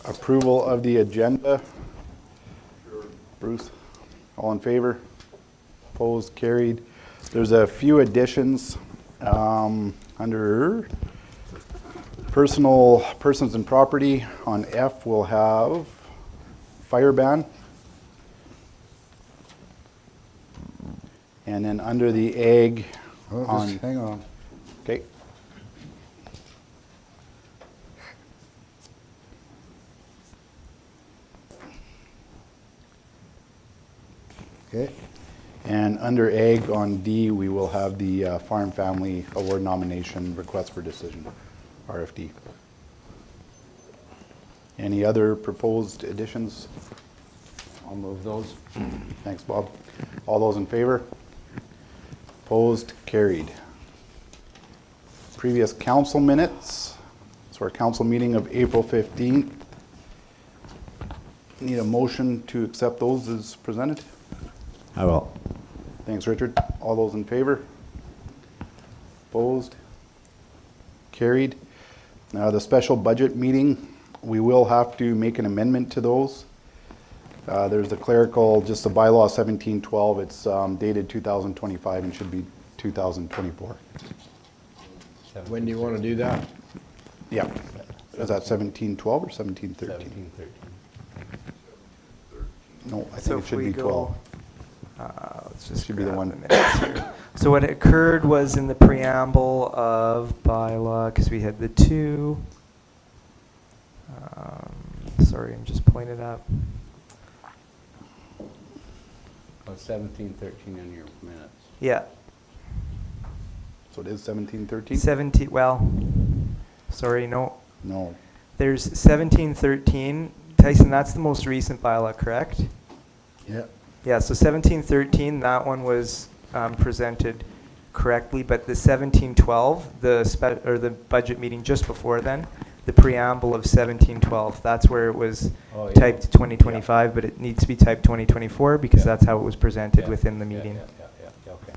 approval of the agenda. Bruce, all in favor? Opposed, carried. There's a few additions under persons and property. On F, we'll have fire ban. And then under the ag, Oh, just hang on. okay. Okay. And under ag on D, we will have the Farm Family Award nomination request for decision, RFD. Any other proposed additions? I'll move those. Thanks, Bob. All those in favor? Opposed, carried. Previous council minutes. So our council meeting of April 15th. Need a motion to accept those as presented? I will. Thanks, Richard. All those in favor? Opposed? Carried. Now, the special budget meeting, we will have to make an amendment to those. There's the clerical, just the bylaw 1712. It's dated 2025 and should be 2024. When do you want to do that? Yeah. Is that 1712 or 1713? 1713. No, I So think it if should we be go, 12. let's just Should be the grab one. minutes here. So what occurred was in the preamble of bylaw, because we had the two. Sorry, I'm just pulling it up. Oh, 1713 in your minutes. Yeah, So it is 1713? 17. Well, sorry, no. No. There's 1713. Tyson, that's the most recent bylaw, correct? Yeah. Yeah, so 1713, that one was presented correctly, but the 1712, the budget meeting just before then, the preamble of 1712, that's where it was Oh, yeah. typed 2025, but it needs to be typed 2024 because Yeah. that's how it was presented Yeah, within the yeah, meeting. Yeah, okay.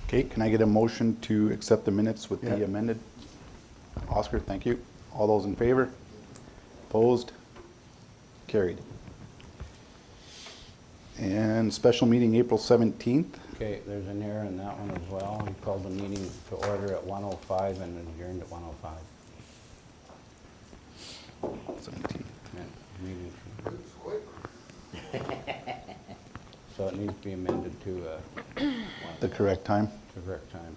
Okay, can I get a motion to accept the minutes with the Yeah. amended? Oscar, thank you. All those in favor? Opposed? Carried. And special meeting April 17th. Okay, there's an error in that one as well. We called the meeting to order at 1:05 and adjourned at 1:05. 17th. Yeah, meeting So it needs to be amended to The correct time. the correct time.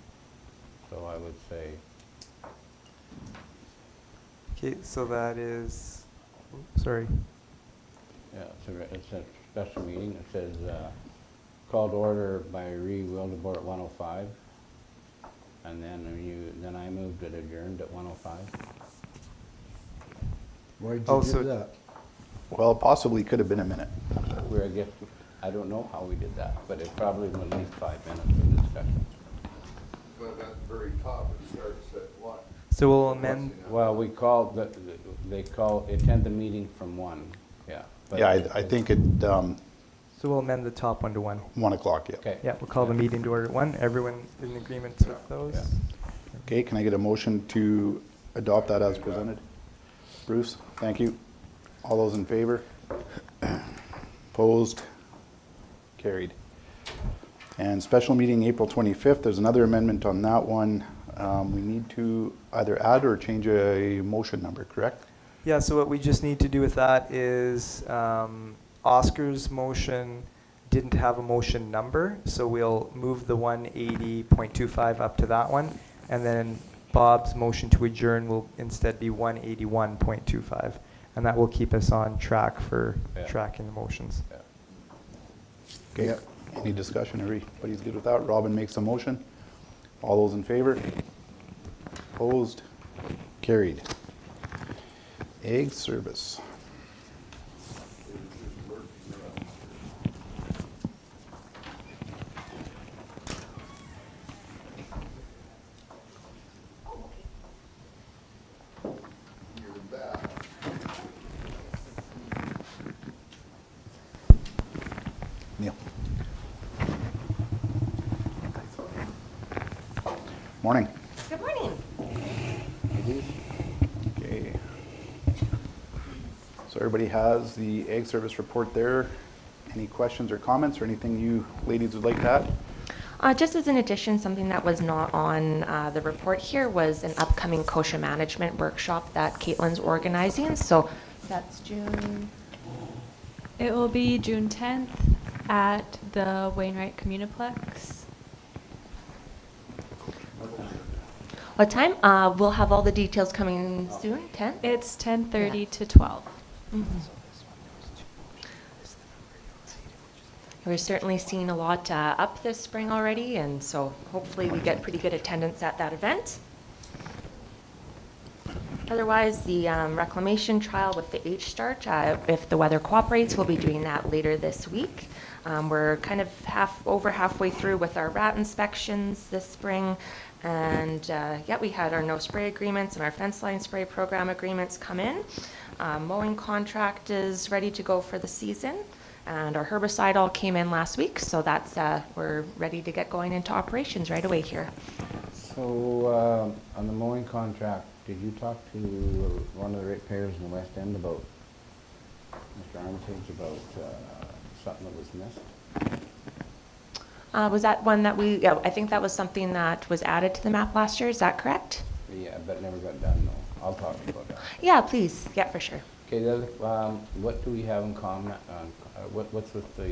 So I would say, Okay, so that is, sorry. yeah, it's a special meeting. It says, called order by Ree Wildebohr at 1:05. And then I moved it adjourned at 1:05. Why'd Oh, you so- do that? Well, possibly could have been a minute. Where I don't know how we did that, but it probably was at least 5 minutes of discussion. But at the very top, it starts at what? So we'll amend, Well, we called, attend the meeting from 1, yeah. but Yeah, it- I think it, so we'll amend the top one to 1. 1 o'clock, yeah. Okay. Yeah, we'll call the meeting to order at 1. Everyone in agreement with those? Yeah. Okay, can I get a motion to adopt that as presented? Bruce, thank you. All those in favor? Opposed? Carried. And special meeting April 25th, there's another amendment on that one. We need to either add or change a motion number, correct? Yeah, so what we just need to do with that is Oscar's motion didn't have a motion number, so we'll move the 180.25 up to that one. And then Bob's motion to adjourn will instead be 181.25. And that will keep us on track for Yeah. tracking the motions. Yeah. Okay, Yep. any discussion? Everybody's good with that? Robin makes a motion. All those in favor? Opposed? Carried. Ag service. You're back. Neil. Morning. Good morning. Okay. everybody has the Ag Service report there. Any questions or comments or anything you ladies would like to add? Just as an addition, something that was not on the report here was an upcoming kosher management workshop that Caitlin's organizing. So that's June. It will be June 10th at the Wainwright Communiplex. What time? We'll have all the details coming soon. 10? It's 10:30 Yeah. to 12. We're certainly seeing a lot up this spring already, and so hopefully we get pretty good attendance at that event. Otherwise, the reclamation trial with the H-Start, if the weather cooperates, we'll be doing that later this week. We're kind of over halfway through with our rat inspections this spring, and yeah, we had our no spray agreements and our fence line spray program agreements come in. Mowing contract is ready to go for the season. And our herbicide all came in last week, so that's we're ready to get going into operations right away here. So, on the mowing contract, did you talk to one of the ratepayers in the West End about, Mr. Armitage, about something that was missed? Was that one that yeah, I think that was something that was added to the map last year, is that correct? Yeah, but never got done, though. I'll talk to you about that. Yeah, please, yeah, for sure. Okay, the other, what do we have in common, what's with the,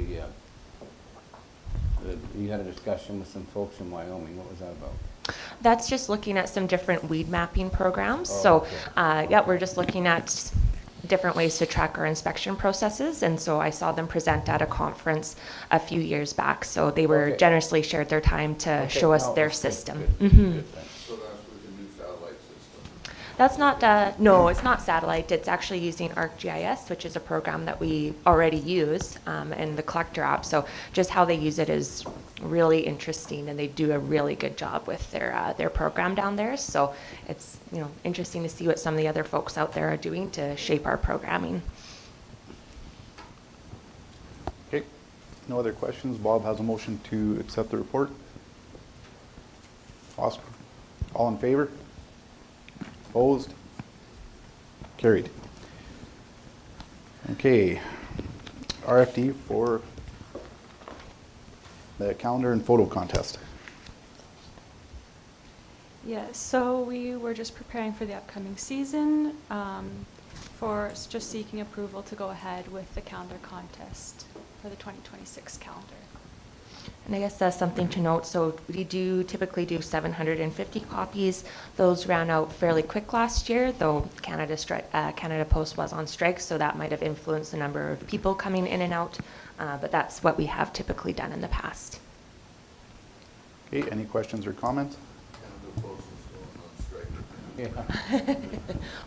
you had a discussion with some folks in Wyoming, what was that about? That's just looking at some different weed mapping programs. Oh, So, okay. yeah, we're just looking at different ways to track our inspection processes. And so I saw them present at a conference a few years back. So they were Okay. generously shared their time to Okay, show us no, their that's good, system. good, Mhm. good, thanks. So that's with the new satellite system. That's not, no, it's not satellite. It's actually using ArcGIS, which is a program that we already use in the collector app. So just how they use it is really interesting, and they do a really good job with their program down there. So it's, you know, interesting to see what some of the other folks out there are doing to shape our programming. Okay, no other questions. Bob has a motion to accept the report. Oscar, all in favor? Opposed? Carried. Okay, RFD for the calendar and photo contest. Yes, so we were just preparing for the upcoming season, just seeking approval to go ahead with the calendar contest for the 2026 calendar. And I guess that's something to note. So we do typically do 750 copies. Those ran out fairly quick last year, though Canada Post was on strike, so that might have influenced the number of people coming in and out. But that's what we have typically done in the past. Okay, any questions or comments? Canada Post is going on strike. Yeah.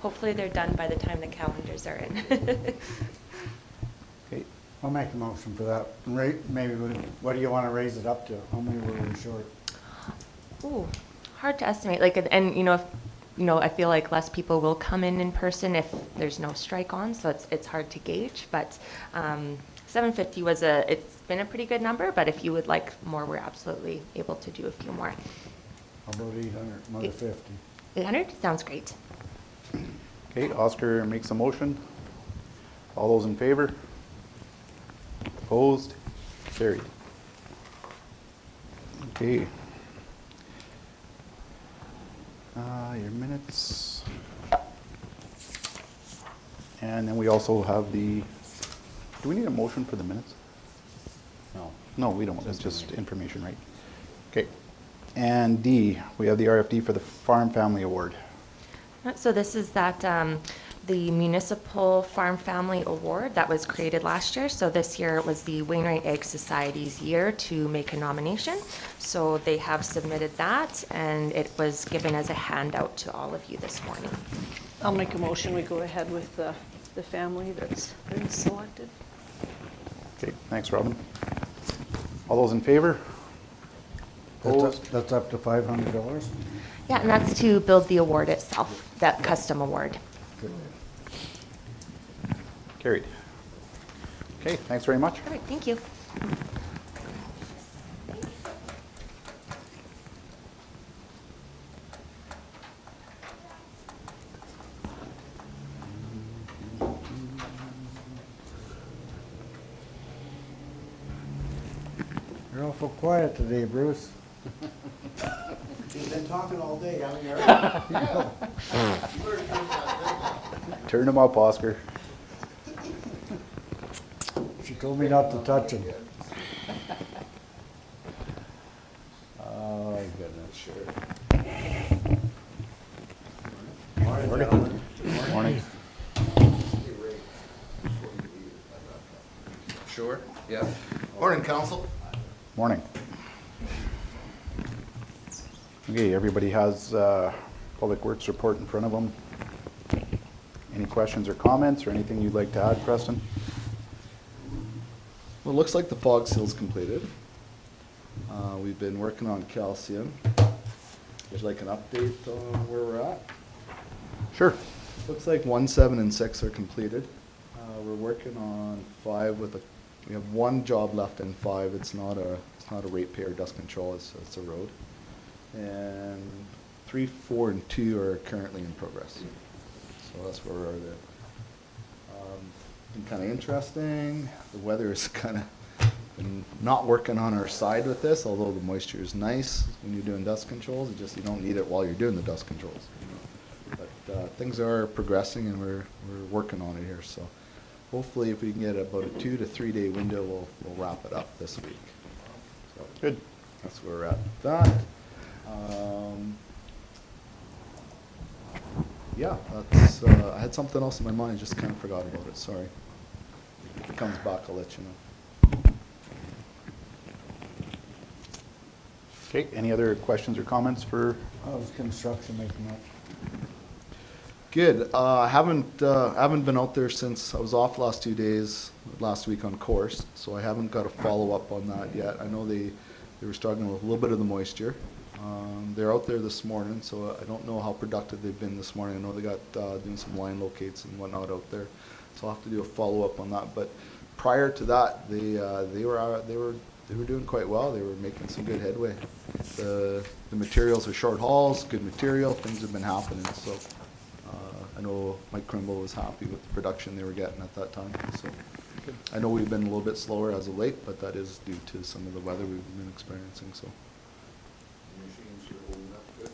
Hopefully they're done by the time the calendars are in. Okay, I'll make a motion for that. Rate, maybe, what do you want to raise it up to? How many were we short? Ooh, hard to estimate. Like, and you know, I feel like less people will come in person if there's no strike on, so it's hard to gauge. But 750 it's been a pretty good number. But if you would like more, we're absolutely able to do a few more. How about 800, another 50? 800 sounds great. okay, Oscar makes a motion. All those in favor? Opposed? Carried. Okay. Your minutes. And then we also have do we need a motion for the minutes? No. No, we don't. It's just information, right? Okay. And D, we have the RFD for the Farm Family Award. So this is the Municipal Farm Family Award that was created last year. So this year it was the Wainwright Ag Society's year to make a nomination. So they have submitted that, and it was given as a handout to all of you this morning. I'll make a motion, we go ahead with the family that's been selected. Okay, thanks, Robin. All those in favor? Opposed? That's up to $500? Yeah, and that's to build the award itself, that custom award. Good. Carried. Okay, thanks very much. All right, thank you. You're awful quiet today, Bruce. You've been talking all day, haven't you? Turn him up, Oscar. She told me not to touch him. Oh, goodness. Sure. Morning. Sure, yeah. Morning, council. Morning. Okay, everybody has Public Works report in front of them. Any questions or comments or anything you'd like to add, Preston? Well, it looks like the fog seal's completed. We've been working on calcium. Would you like an update on where we're at? Sure. Looks like 1, 7, and 6 are completed. We're working on 5 we have 1 job left in 5. It's not a ratepayer dust control, it's a road. And 3, 4, and 2 are currently in progress. So that's where we are there. Been kind of interesting. The weather is kind of been not working on our side with this, although the moisture is nice when you're doing dust controls. It just, you don't need it while you're doing the dust controls. But things are progressing and we're working on it here. So hopefully if we can get about a 2 to 3 day window, we'll wrap it up this week. So Good. that's where we're at with that. Yeah, that's, I had something else in my mind, just kind of forgot about it, sorry. If it comes back, I'll let you know. Okay, any other questions or comments for, How's construction making up? Good. I haven't been out there since I was off last 2 days, last week on course, so I haven't got a follow-up on that yet. I know they were struggling with a little bit of the moisture. They're out there this morning, so I don't know how productive they've been this morning. I know they got doing some line locates and whatnot out there, so I'll have to do a follow-up on that. But prior to that, they were doing quite well. They were making some good headway. The materials are short hauls, good material. Things have been happening. So I know Mike Krimble was happy with the production they were getting at that time. So I know we've been a little bit slower as of late, but that is due to some of the weather we've been experiencing. So. Machines are holding up good.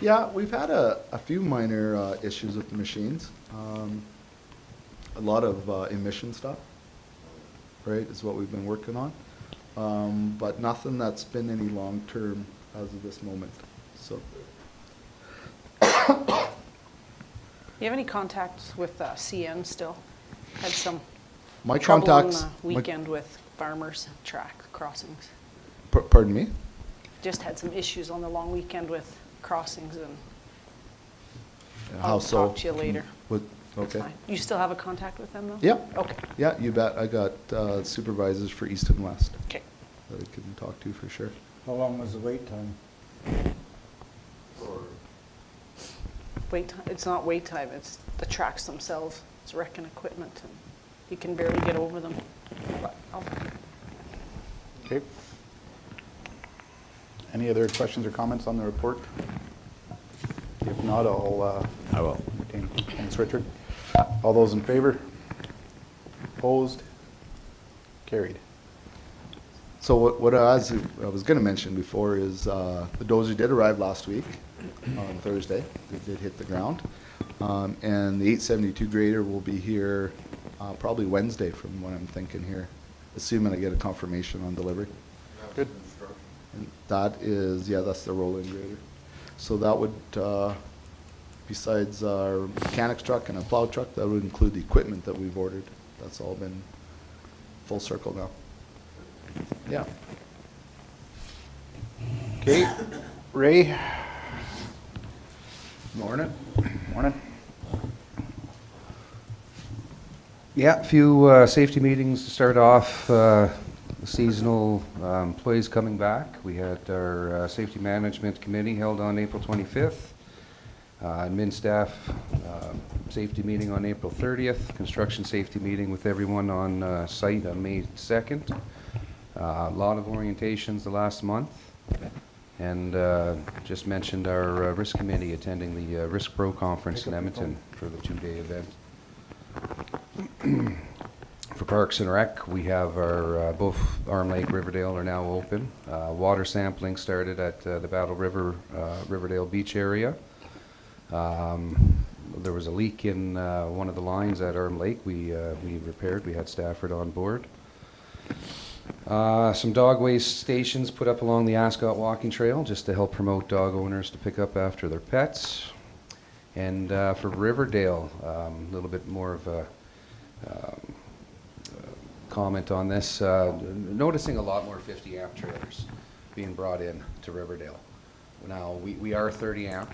Yeah, we've had a few minor issues with the machines. A lot of emission stuff, right, is what we've been working on. But nothing that's been any long-term as of this moment, so. You have any contacts with CN still? Had some My trouble on contacts. the weekend with farmers' track crossings. Pardon me? Just had some issues on the long weekend with crossings, and How I'll so? talk to you later. What, That's okay. fine. You still have a contact with them though? Yeah. Okay, Yeah, you bet. I got supervisors for east and west okay. that I can talk to for sure. How long was the wait time? Or Wait time, it's not wait time, it's the tracks themselves. It's wrecking equipment and you can barely get over them. But okay. Any other questions or comments on the report? If not, I will. entertain. Thanks, Richard. All those in favor? Opposed? Carried. So what I was going to mention before is the dozer did arrive last week on Thursday. It did hit the ground. And the 872 grader will be here probably Wednesday from what I'm thinking here, assuming I get a confirmation on delivery. Good. And that is, yeah, that's the rolling grader. So that would, besides our mechanics truck and a plow truck, that would include the equipment that we've ordered. That's all been full circle now. Yeah. Okay, Ray? Morning. Morning. Yeah, a few safety meetings to start off. The seasonal employees coming back. We had our Safety Management Committee held on April 25th. Admin staff safety meeting on April 30th. Construction safety meeting with everyone on site on May 2nd. A lot of orientations the last month. And just mentioned our risk committee attending the Risk Pro conference in Edmonton for the 2-day event. For Parks and Rec, we have our, both Arm Lake, Riverdale are now open. Water sampling started at the Battle River, Riverdale Beach area. There was a leak in one of the lines at Arm Lake. We repaired. We had Stafford on board. Some dog waste stations put up along the Ascot Walking Trail just to help promote dog owners to pick up after their pets. And for Riverdale, a little bit more of a comment on this. Noticing a lot more 50 amp trailers being brought in to Riverdale. Now, we are 30 amp.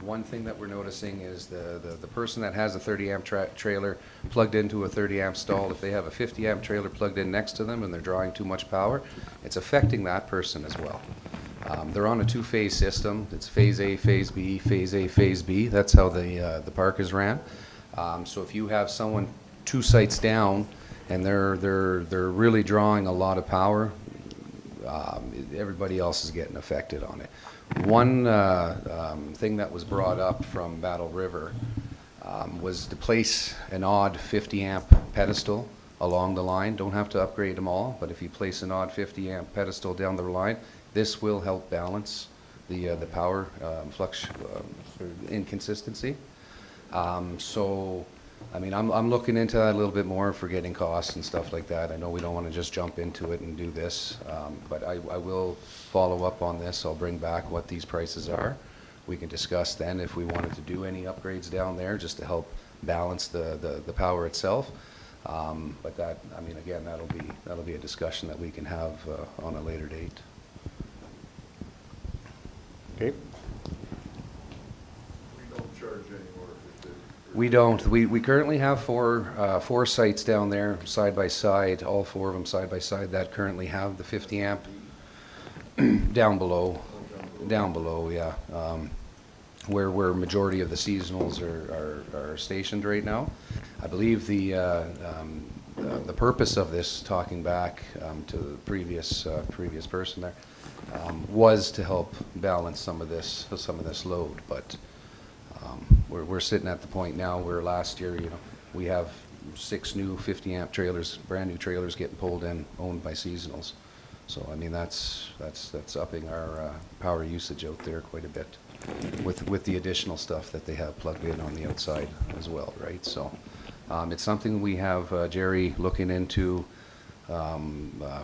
One thing that we're noticing is the person that has a 30 amp trailer plugged into a 30 amp stall, if they have a 50 amp trailer plugged in next to them and they're drawing too much power, it's affecting that person as well. They're on a two-phase system. It's phase A, phase B, phase A, phase B. That's how the park is ran. So if you have someone 2 sites down and they're really drawing a lot of power, everybody else is getting affected on it. One thing that was brought up from Battle River was to place an odd 50 amp pedestal along the line. Don't have to upgrade them all, but if you place an odd 50 amp pedestal down the line, this will help balance the power flux inconsistency. So, I mean, I'm looking into that a little bit more for getting costs and stuff like that. I know we don't want to just jump into it and do this, but I will follow up on this. I'll bring back what these prices are. We can discuss then if we wanted to do any upgrades down there just to help balance the power itself. But that, I mean, again, that'll be a discussion that we can have on a later date. Okay. We don't charge anymore if it's. We don't. We currently have four sites down there, side by side, all 4 of them side by side that currently have the 50 amp. Down below, yeah. Where majority of the seasonals are stationed right now. I believe the purpose of this, talking back to the previous person there, was to help balance some of this load, but we're sitting at the point now where last year, you know, we have 6 new 50 amp trailers, brand new trailers getting pulled in, owned by seasonals. So I mean that's upping our power usage out there quite a bit, with the additional stuff that they have plugged in on the outside as well, right? So it's something we have Jerry looking into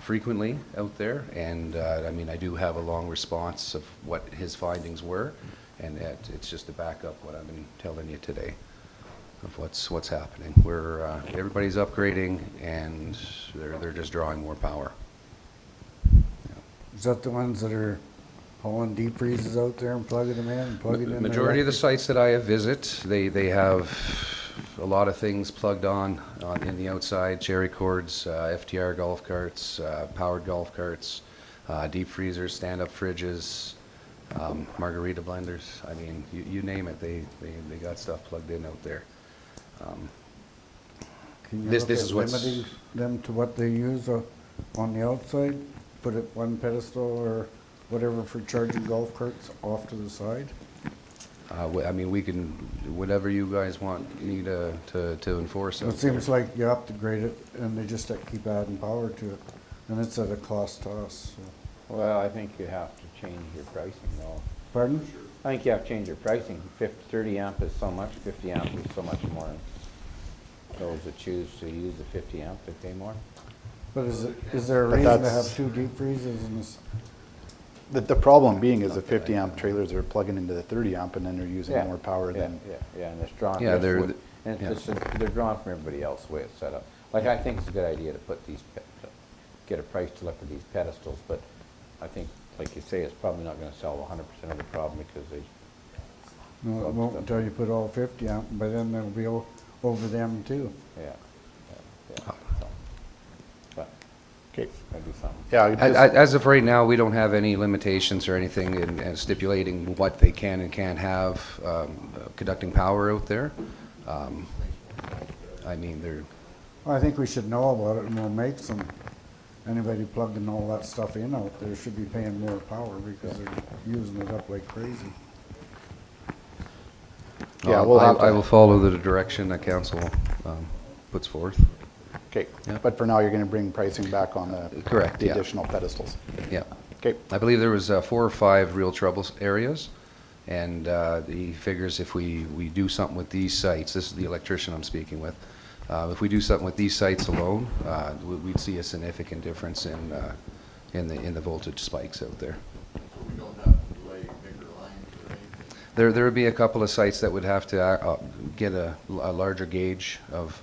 frequently out there, and I mean, I do have a long response of what his findings were, and it's just to back up what I've been telling you today of what's happening. We're everybody's upgrading, and they're just drawing more power. Is that the ones that are hauling deep freezes out there and plugging them in and plugging in their Majority of the electric? sites that I have visit, they have a lot of things plugged on in the outside, cherry cords, FTR golf carts, powered golf carts, deep freezers, stand-up fridges, margarita blenders. I mean, you name it, they got stuff plugged in out there. Can you this look is at what's- limiting them to what they use on the outside? Put it one pedestal or whatever for charging golf carts off to the side? I mean, we can, whatever you guys want me to enforce. out It seems there. like you upgrade it and they just keep adding power to it, and it's at a cost to us, so. Well, I think you have to change your pricing though. Pardon? I think you have to change your pricing. 30 amp is so much, 50 amp is so much more. Those that choose to use the 50 amp, they pay more. But is there a But reason to that's- have 2 deep freezes in this? The problem being is the 50 amp trailers are plugging into the 30 amp and then they're using Yeah, more power yeah, than. Yeah, and it's drawn. Yeah, they're and it's yeah. just, they're drawn from everybody else, the way it's set up. Like, I think it's a good idea to put these, get a price to look at these pedestals, but I think, like you say, it's probably not gonna solve 100% of the problem because they, No, it won't until you put all 50 amp, by then they'll be over them too. yeah. So, but, Okay. gotta do something. Yeah, As of right now, we don't have any limitations or anything in stipulating what they can and can't have conducting power out there. I mean, they're, Well, I think we should know about it and we'll make some, anybody plugging all that stuff in out there should be paying more power because they're using it up like crazy. Yeah, we'll have I to- will follow the direction that council puts forth. Okay, Yeah. but for now, you're gonna bring pricing back on the. Correct, The yeah. additional pedestals. Yeah. Okay, I believe there was 4 or 5 real trouble areas, and he figures if we do something with these sites, this is the electrician I'm speaking with, if we do something with these sites alone, we'd see a significant difference in the voltage spikes out there. So we don't have to lay bigger lines or anything? There would be a couple of sites that would have to get a larger gauge of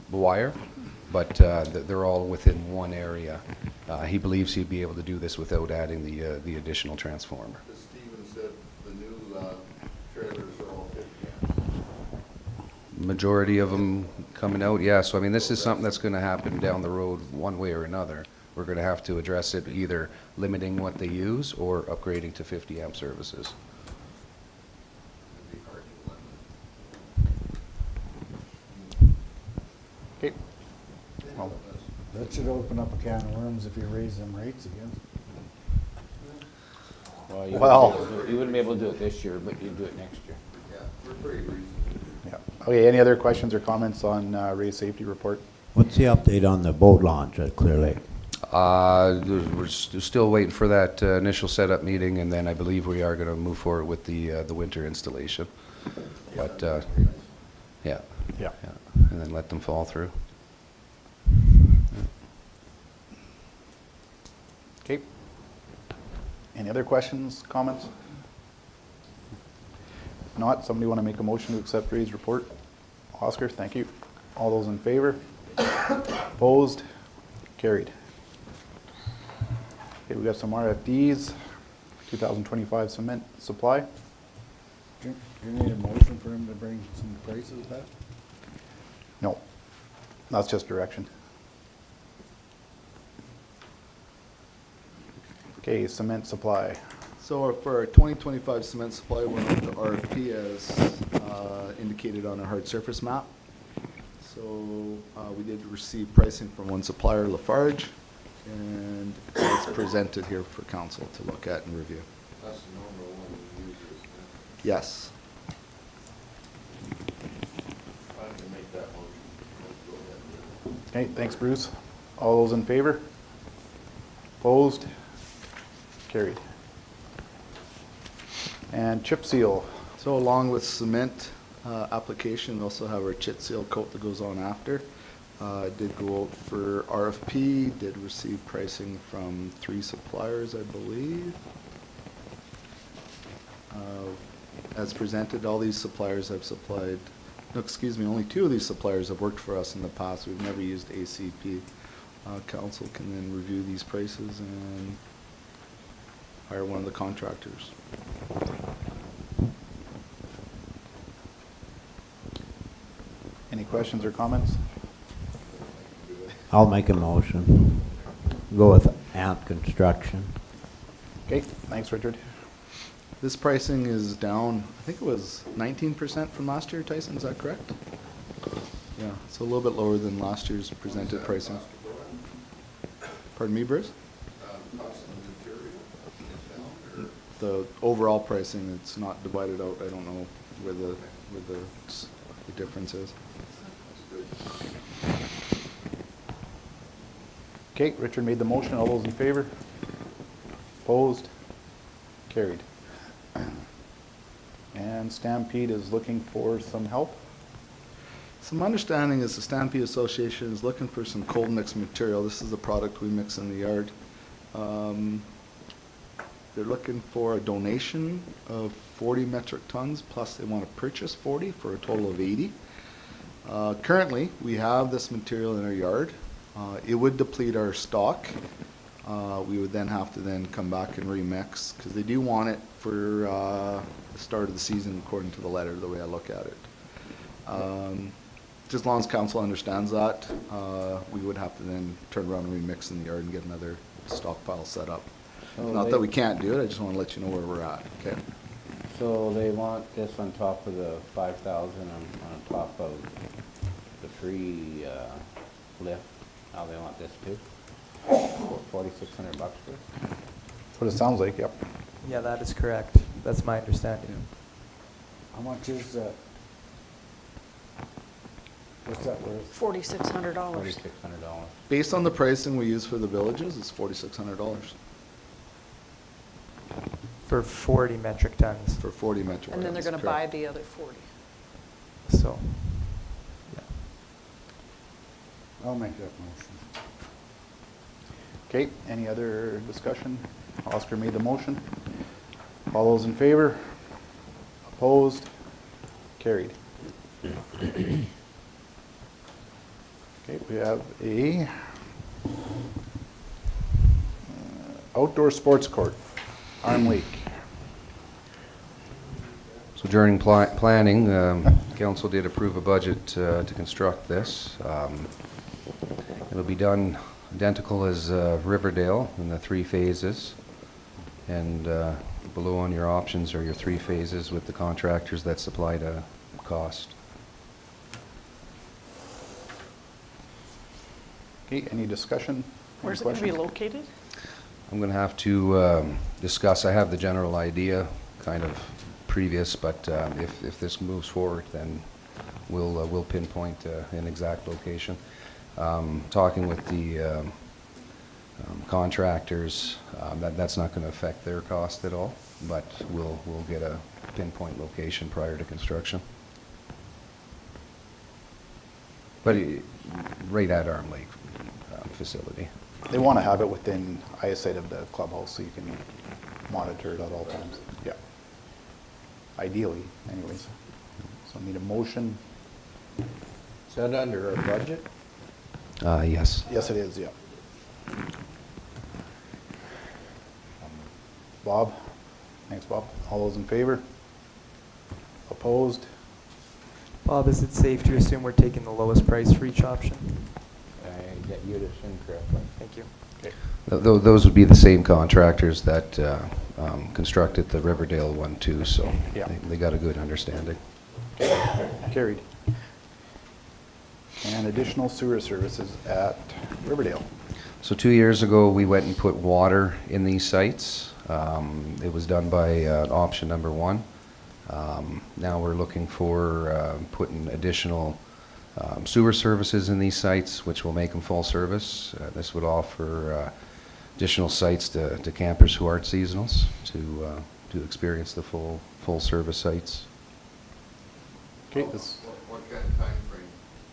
wire, but they're all within one area. He believes he'd be able to do this without adding the additional transformer. As Steven said, the new trailers are all 50 amps. Majority of them coming out, yeah. So I mean, this is something that's going to happen down the road one way or another. We're going to have to address it, either limiting what they use or upgrading to 50 amp services. It'd be hard to limit. okay. Well, That should open up a can of worms if you raise them rates again. Well- You wouldn't be able to do it this year, but you'd do it next year. Yeah, we're pretty reasonable. yeah. Okay, any other questions or comments on Ray's safety report? What's the update on the boat launch at Clear Lake? We're still waiting for that initial setup meeting, and then I believe we are going to move forward with the winter installation. But yeah, Yeah. and then let them fall through. Okay. Any other questions, comments? If not, somebody want to make a motion to accept Ray's report? Oscar, thank you. All those in favor? Opposed? Carried. Okay, we got some RFDs, 2025 cement supply. Do you need a motion for him to bring some prices back? No, that's just direction. Okay, cement supply. So for our 2025 cement supply, we're on the RFP as indicated on our hard surface map. So we did receive pricing from one supplier, Lafarge, and it's presented here for council to look at and review. That's the normal one we use, isn't it? Yes. I can make that motion. Let's go ahead with it. Okay, thanks, Bruce. All those in favor? Opposed? Carried. And chip seal. So along with cement application, we also have our chip seal coat that goes on after. Did go out for RFP, did receive pricing from 3 suppliers, I believe. As presented, all these suppliers have supplied, no, excuse me, only 2 of these suppliers have worked for us in the past. We've never used ACP. Council can then review these prices and hire one of the contractors. Any questions or comments? I'll make a motion. Go with AMP Construction. Okay, thanks, Richard. This pricing is down, I think it was 19% from last year, Tyson, is that correct? Yeah, so a little bit lower than last year's presented pricing. Pardon me, Bruce? Cost of material is down, or? The overall pricing, it's not divided out, I don't know where the difference is. That's good. Okay, Richard made the motion. All those in favor? Opposed? Carried. And Stampede is looking for some help. Some understanding is the Stampede Association is looking for some cold mix material. This is the product we mix in the yard. They're looking for a donation of 40 metric tons, plus they want to purchase 40 for a total of 80. Currently, we have this material in our yard. It would deplete our stock. We would then have to then come back and remix, because they do want it for the start of the season, according to the letter, the way I look at it. Just as long as council understands that, we would have to then turn around and remix in the yard and get another stockpile set up. So Not they- that we can't do it, I just want to let you know where we're at, okay? So they want this on top of the 5,000 on top of the free lift. Now they want this too? 4,600 bucks for it? That's what it sounds like, yep. Yeah, that is correct. That's my understanding. How much is that? What's that worth? $4,600. $4,600. Based on the pricing we use for the villages, it's $4,600 For 40 metric tons, for 40 metric And then they're tons, gonna buy correct. the other 40. so, yeah. I'll make that motion. Okay, any other discussion? Oscar made the motion. All those in favor? Opposed? Carried. Okay, we have a outdoor sports court, Arm Lake. So during planning, council did approve a budget to construct this. It'll be done identical as Riverdale in the 3 phases. And below on your options are your 3 phases with the contractors that supply the cost. Okay, any discussion? Any Where's it gonna be questions? located? I'm going to have to discuss, I have the general idea kind of previous, but if this moves forward, then we'll pinpoint an exact location. Talking with the contractors, that's not going to affect their cost at all, but we'll get a pinpoint location prior to construction. But right at Arm Lake facility. They want to have it within eyesight of the clubhouse so you can monitor it at all times. Yeah. Ideally, anyways. So I need a motion. Is that under our budget? Yes. Yes, it is, yeah. Bob? Thanks, Bob. All those in favor? Opposed? Bob, is it safe to assume we're taking the lowest price for each option? I get you to assume correctly. Thank you. Okay. Those would be the same contractors that constructed the Riverdale one too, so Yeah. they got a good understanding. Carried. And additional sewer services at Riverdale. So 2 years ago, we went and put water in these sites. It was done by option number 1. Now we're looking for putting additional sewer services in these sites, which will make them full service. This would offer additional sites to campers who aren't seasonals to experience the full service sites. Okay, this, What kind of time frame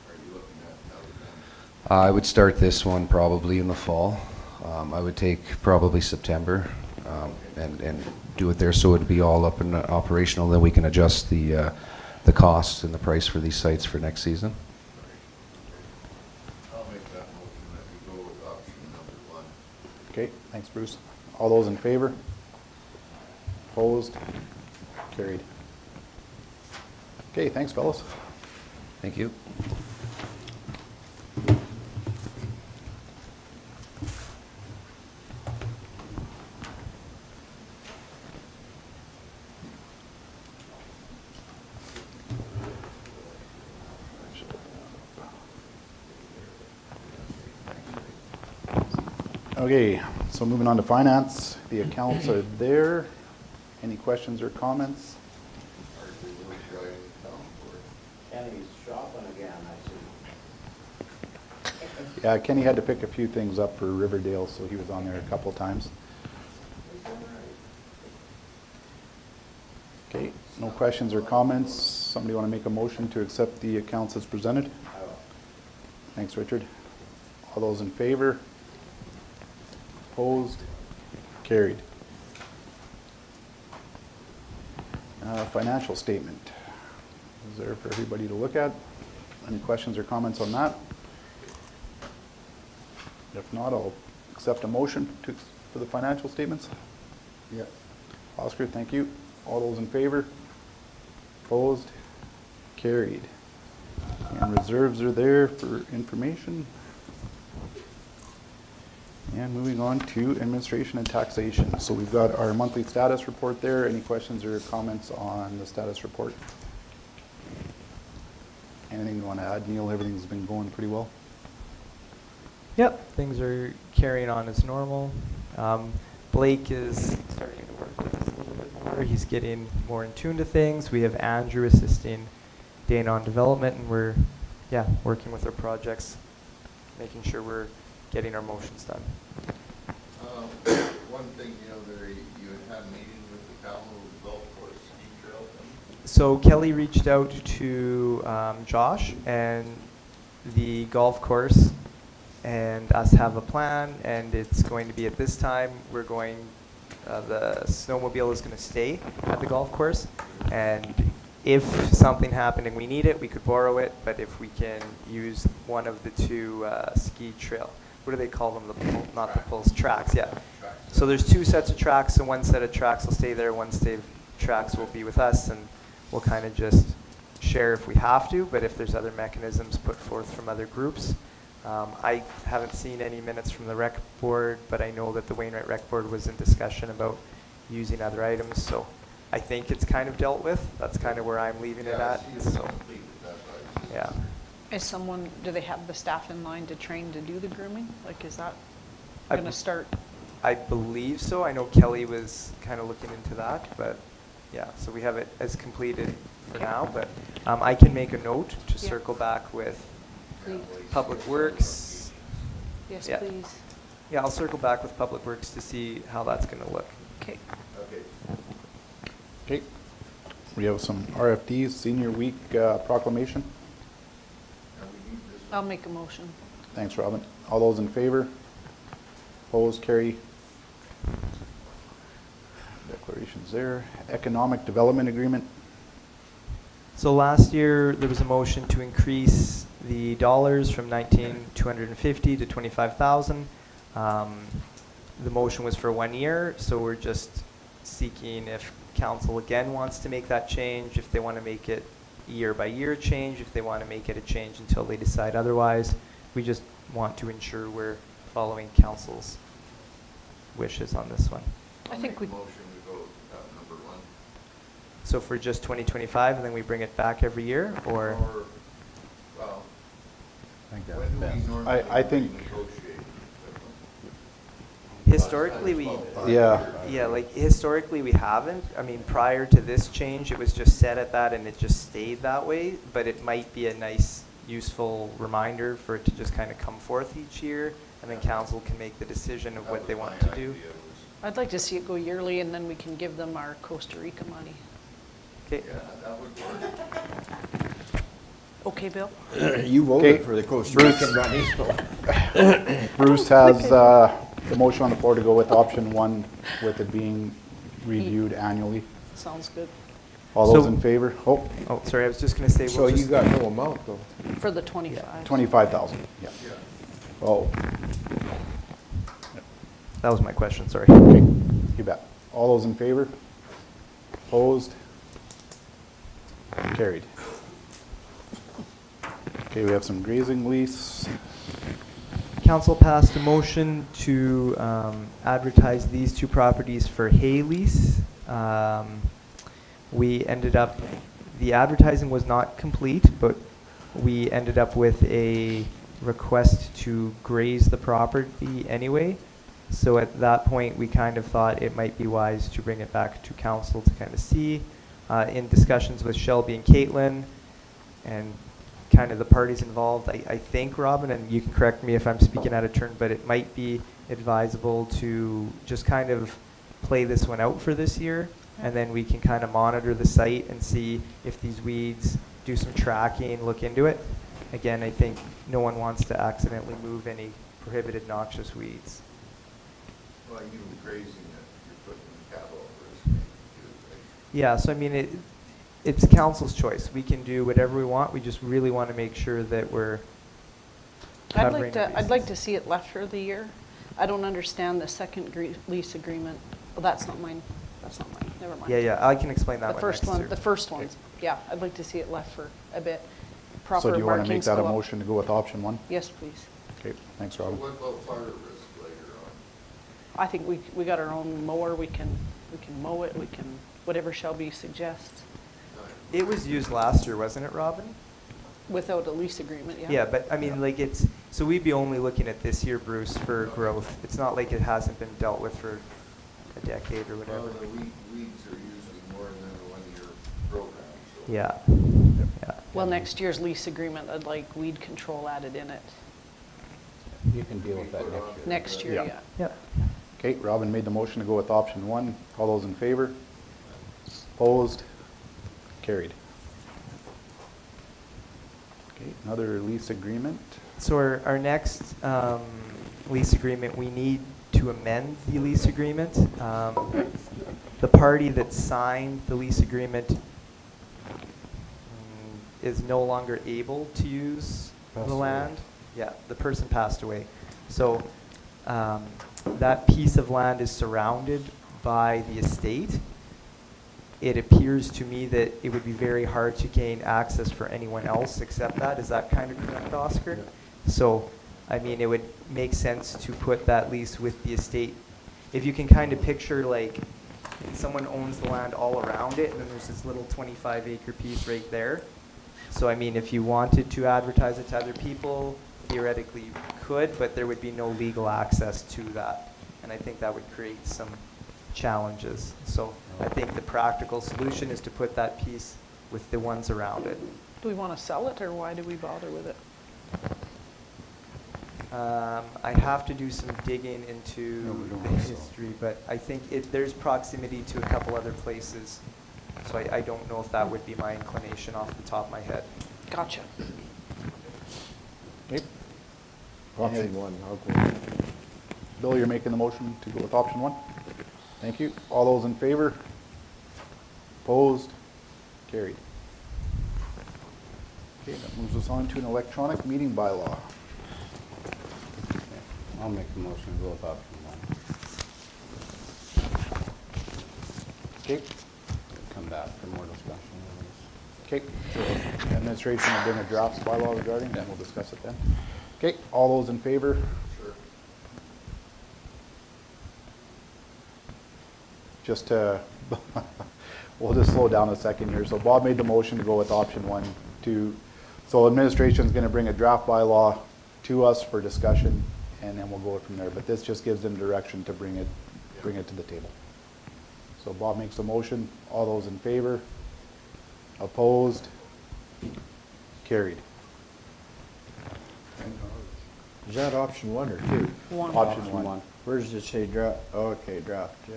are you looking at now? I would start this one probably in the fall. I would take probably September and do it there so it'd be all up and operational. Then we can adjust the costs and the price for these sites for next season. I'll make that motion that we go with option number 1. okay, thanks, Bruce. All those in favor? Opposed? Carried. Okay, thanks, fellas. Thank you. Okay, so moving on to finance, the accounts are there. Any questions or comments? Hardly really got any count for it. Kenny's shopping again, I see. Yeah, Kenny had to pick a few things up for Riverdale, so he was on there a couple times. Okay, no questions or comments. Somebody want to make a motion to accept the accounts as presented? Thanks, Richard. All those in favor? Opposed? Carried. Financial statement. Is there for everybody to look at? Any questions or comments on that? If not, I'll accept a motion for the financial statements. Yeah. Oscar, thank you. All those in favor? Opposed? Carried. And reserves are there for information. And moving on to administration and taxation. So we've got our monthly status report there. Any questions or comments on the status report? Anything you want to add, Neil? Everything's been going pretty well? Yep, things are carrying on as normal. Blake is starting to work with us a little bit more. He's getting more in tune to things. We have Andrew assisting Dana on development, and we're yeah, working with our projects, making sure we're getting our motions done. One thing, there, you had a meeting with the Calhoun Golf Course ski trail thing. So Kelly reached out to Josh and the golf course and us have a plan, and it's going to be at this time, we're going, the snowmobile is going to stay at the golf course, and if something happened and we need it, we could borrow it, but if we can use one of the two ski trail, what do they call them, not the poles, tracks, yeah. So there's two sets of tracks, so one set of tracks will stay there, one set of tracks will be with us, and we'll kind of just share if we have to, but if there's other mechanisms put forth from other groups. I haven't seen any minutes from the rec board, but I know that the Wainwright Rec Board was in discussion about using other items, so I think it's kind of dealt with. That's kind of where I'm leaving it at, so, yeah. Is someone, do they have the staff in line to train to do the grooming? Like, is that I gonna start? I believe so. I know Kelly was kind of looking into that, but yeah, so we have it as completed for now, but I can make a note to Yeah. circle back with Please. Public Works. Yes, Yeah. please. Yeah, I'll circle back with Public Works to see how that's going to look. Okay. Okay. We have some RFDs, Senior Week proclamation. I'll make a motion. Thanks, Robin. All those in favor? Opposed, carry. Declarations there. Economic Development Agreement. So last year, there was a motion to increase the dollars from 19,250 to 25,000. The motion was for 1 year, so we're just seeking if council again wants to make that change, if they want to make it year by year change, if they want to make it a change until they decide otherwise. We just want to ensure we're following council's wishes on this one. I think we, Motion to go number one. So for just 2025, and then we bring it back every year, or? Well, I think that's when do best. we normally I think- negotiate? Historically, historically we haven't. I mean, prior to this change, it was just set at that and it just stayed that way, but it might be a nice, useful reminder for it to just kind of come forth each year, and then council can make the decision of what they want to do. I'd like to see it go yearly, and then we can give them our Costa Rica money. Okay, Yeah, that would work. Okay, Bill? You Okay. voted for the Costa Bruce. Rican money, so. Bruce has the motion on the floor to go with option one, with it being reviewed annually. Sounds good. All those So- in favor? Oh, oh, sorry, I was just gonna say, So we'll you just, got no amount though. For the 25. 25,000, yeah. Oh, that was my question, sorry. okay, you bet. All those in favor? Opposed? Carried. Okay, we have some grazing lease. Council passed a motion to advertise these two properties for hay lease. We ended up, the advertising was not complete, but we ended up with a request to graze the property anyway. So at that point, we kind of thought it might be wise to bring it back to council to kind of see. In discussions with Shelby and Caitlin, and kind of the parties involved, I think, Robin, and you can correct me if I'm speaking out of turn, but it might be advisable to just kind of play this one out for this year, and then we can kind of monitor the site and see if these weeds, do some tracking, look into it. Again, I think no one wants to accidentally move any prohibited noxious weeds. Well, you grazing it, you're putting the cattle at risk, maybe, too, right? Yeah, so I mean, it's council's choice. We can do whatever we want. We just really want to make sure that we're covering our I'd like bases. to see it left for the year. I don't understand the second lease agreement. Well, that's not mine. That's not mine. Never mind. Yeah, I can explain that The one first next one, too. the first ones, yeah, I'd like to see it left for a bit. Proper So do you want to make markings that a go up. motion to go with option one? Yes, please. Okay, thanks, So Robin. what about fire risk later on? I think we got our own mower. We can mow it. We can, whatever Shelby suggests, It was used last year, wasn't it, Robin? without a lease agreement, yeah. Yeah, but I mean, like so we'd be only looking at this year, Bruce, for growth. It's not like it hasn't been dealt with for a decade or Well, whatever. the weeds are usually more than a one-year program, so. Yeah. Yeah. Well, next year's lease agreement, I'd like weed control added in it. You can deal with that next year. Next year, Yeah. yeah. Yeah. Okay, Robin made the motion to go with option one. All those in favor? Opposed? Carried. Okay, another lease agreement. So our next lease agreement, we need to amend the lease agreement. The party that signed the lease agreement is no longer able to use Passed the away. land. Yeah, the person passed away. So that piece of land is surrounded by the estate. It appears to me that it would be very hard to gain access for anyone else except that. Is that kind of correct, Oscar? So, I mean, it would make sense to put that lease with the estate. If you can kind of picture, like, someone owns the land all around it, and then there's this little 25-acre piece right there. So, I mean, if you wanted to advertise it to other people, theoretically you could, but there would be no legal access to that. And I think that would create some challenges. So I think the practical solution is to put that piece with the ones around it. Do we want to sell it, or why do we bother with it? I'd have to do some digging into No, we don't the want to sell. history, but I think there's proximity to a couple other places. So I don't know if that would be my inclination off the top of my head. Gotcha. Okay. Option one, I'll go. Bill, you're making the motion to go with option one? Thank you. All those in favor? Opposed? Carried. Okay, that moves us on to an electronic meeting bylaw. I'll make the motion to go with option one. Okay, Come back for more discussion. okay. So administration will bring a draft bylaw regarding, and we'll discuss it then. Okay, all those in favor? Sure. Just to, we'll just slow down a second here. So Bob made the motion to go with option one so administration's gonna bring a draft bylaw to us for discussion, and then we'll go from there. But this just gives them direction to bring it to the table. So Bob makes a motion. All those in favor? Opposed? Carried. Is that option one or two? One. Option one. Where does it say draft? Oh, okay, draft, yeah.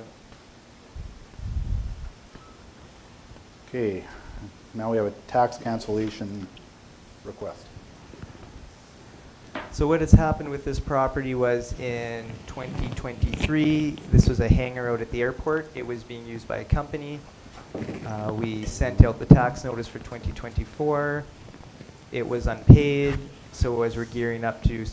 Okay, now we have a tax cancellation request. So what has happened with this property was in 2023, this was a hangar out at the airport. It was being used by a company. We sent out the tax notice for 2024. It was unpaid, so as we're gearing up to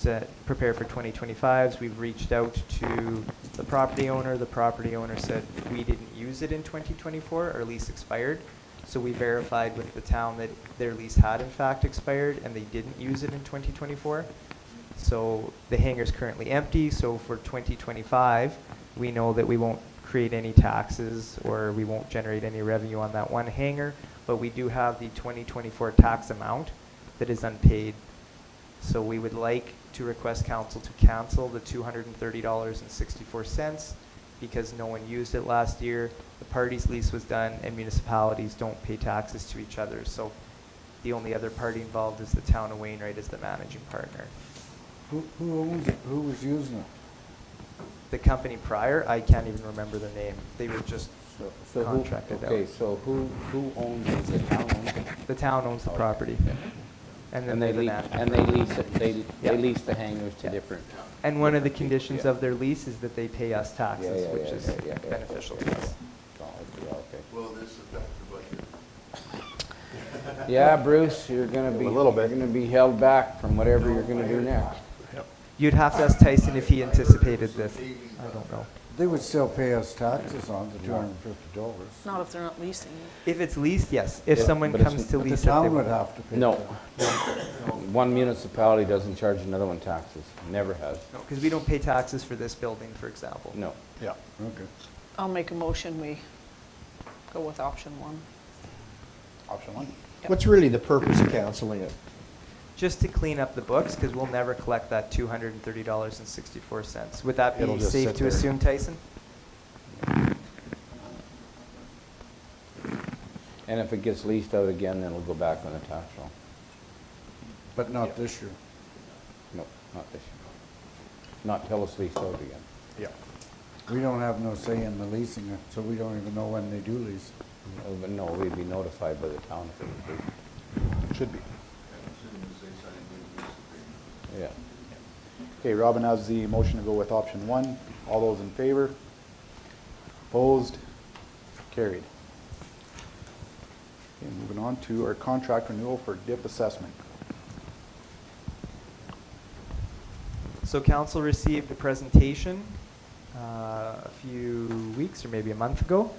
prepare for 2025s, we've reached out to the property owner. The property owner said we didn't use it in 2024, our lease expired. So we verified with the town that their lease had in fact expired and they didn't use it in 2024. So the hangar's currently empty, so for 2025, we know that we won't create any taxes or we won't generate any revenue on that one hangar, but we do have the 2024 tax amount that is unpaid. So we would like to request council to cancel the $230.64 because no one used it last year. The party's lease was done and municipalities don't pay taxes to each other. So the only other party involved is the town of Wainwright as the managing partner. Who owns it? Who was using it? The company prior, I can't even remember their name. They were just So who, contracted out. okay, so who owns it? The town owns it? The town owns the property. And then And they're they the lease, managing and they partner. lease it, they Yeah. lease the hangars to Yeah. different. And one of the different people, conditions yeah. of their lease is that they pay us taxes, Yeah, which yeah, is yeah, yeah, yeah. beneficial to us. Oh, okay. Will this affect the budget? Yeah, Bruce, you're gonna be, A little bit. you're gonna be held back from whatever you're gonna do next. You'd have to ask Tyson if he anticipated this. I don't know. They would still pay us taxes on the $250. Not if they're not leasing it. If it's leased, yes. If Yeah, someone but it's- comes to But the lease it, they town would will. have to pay. No. that. One municipality doesn't charge another one taxes, never has. No, because we don't pay taxes for this building, for example. No. Yeah. Okay. I'll make a motion, we go with option one. Option one. What's really the purpose of canceling it? Just to clean up the books, because we'll never collect that $230.64. Would that It'll be just safe sit to there. assume, Tyson? And if it gets leased out again, then it'll go back on the tax roll. But not this year. No, not this year. Not till it's leased out again. Yeah. We don't have no say in the leasing it, so we don't even know when they do lease. But no, we'd be notified by the town if it was leased. Should be. And as soon as they sign the lease agreement. Yeah. Okay, Robin has the motion to go with option 1. All those in favor? Opposed? Carried. Okay, moving on to our contract renewal for DIP assessment. So council received a presentation a few weeks or maybe a month ago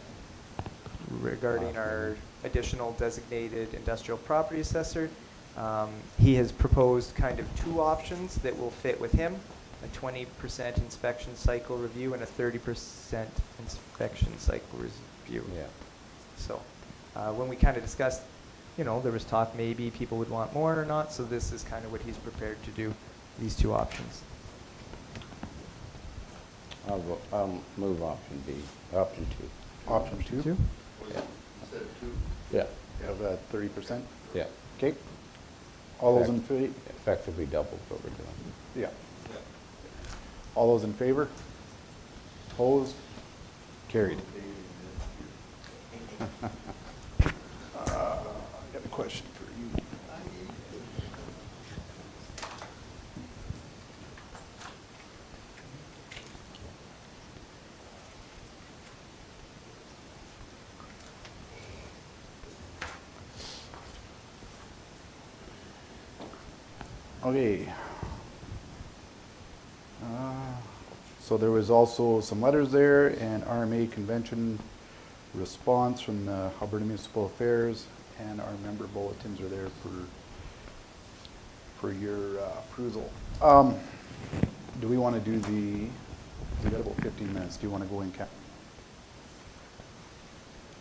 regarding our additional designated industrial property assessor. He has proposed kind of 2 options that will fit with him, a 20% inspection cycle review and a 30% inspection cycle review. Yeah. So when we kind of discussed, you know, there was talk maybe people would want more or not, so this is kind of what he's prepared to do, these 2 options. I'll move option B, option 2. Option 2? Was it instead of 2? Yeah, Of 30%? yeah. Okay. All those in favor? Effectively doubles what we're doing. Yeah. All those in favor? Opposed? Carried. I got a question for you. Okay. So there was also some letters there and RMA convention response from the Alberta Municipal Affairs, and our member bulletins are there for your perusal. Do we want to do we got about 15 minutes. Do you want to go in, Cap?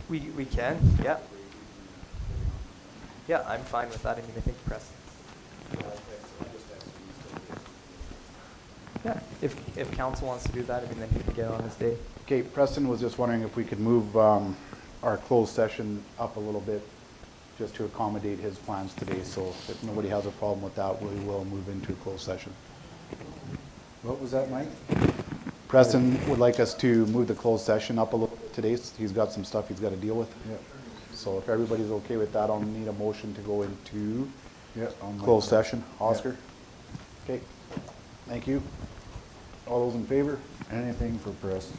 We can, yeah. Yeah, I'm fine with that. I mean, I think press. Yeah, if council wants to do that, I mean, then he can get on his day. Okay, Preston was just wondering if we could move our closed session up a little bit just to accommodate his plans today. So if nobody has a problem with that, we will move into a closed session. What was that, Mike? Preston would like us to move the closed session up a little bit today. He's got some stuff he's got to deal with. Yep. So if everybody's okay with that, I'll need a motion to go into Yep. I'll make closed that. session. Oscar? Okay, thank you. All those in favor? Anything for Preston.